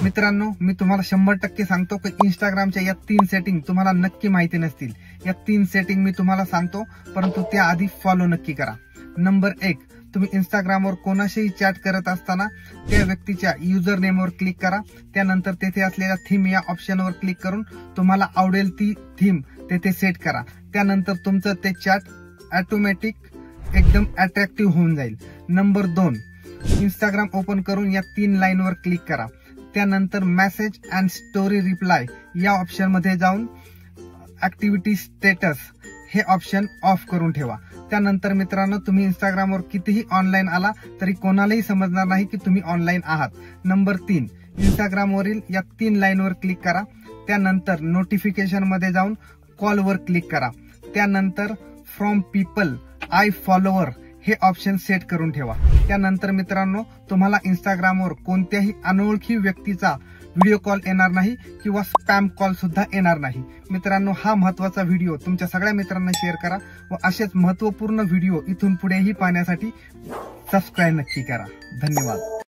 मित्रांनो, मी तुम्हाला 100% सांगतो की इंस्टाग्रामच्या या 3 सेटिंग तुम्हाला नक्की माहिती नसतील। या 3 सेटिंग मी तुम्हाला सांगतो, परंतु त्याआधी फॉलो नक्की करा। नंबर 1, तुम्ही इंस्टाग्रामवर कोणाशीही चॅट करत असताना त्या व्यक्तीच्या युजर नेमवर क्लिक करा। त्यानंतर तेथे असलेल्या थीम या ऑप्शनवर क्लिक करून तुम्हाला आवडेल ती थीम तेथे सेट करा। त्यानंतर तुमचं ते चॅट ऑटोमॅटिक एकदम अट्रॅक्टिव्ह होऊन जाईल। नंबर 2, इंस्टाग्राम ओपन करून या 3 लाईनवर क्लिक करा। त्यानंतर मेसेज अँड स्टोरी रिप्लाय या ऑप्शन मध्ये जाऊन ऍक्टिव्हिटी स्टेटस हे ऑप्शन ऑफ करून ठेवा। त्यानंतर मित्रांनो, तुम्ही इंस्टाग्रामवर कितीही ऑनलाईन आला तरी कोणालाही समजणार नाही की तुम्ही ऑनलाईन आहात। नंबर 3, इंस्टाग्रामवरील या 3 लाईनवर क्लिक करा। त्यानंतर नोटिफिकेशन मध्ये जाऊन कॉलवर क्लिक करा। त्यानंतर फ्रॉम पीपल आय फॉलोवर हे ऑप्शन सेट करून ठेवा। त्यानंतर मित्रांनो, तुम्हाला इंस्टाग्रामवर कोणत्याही अनोळखी व्यक्तीचा व्हिडिओ कॉल येणार नाही किंवा स्पॅम कॉल सुद्धा येणार नाही। मित्रांनो, हा महत्त्वाचा व्हिडिओ तुमच्या सगळ्या मित्रांना शेअर करा व असेच महत्त्वपूर्ण व्हिडिओ इथून पुढेही पाहण्यासाठी सबस्क्राईब नक्की करा। धन्यवाद।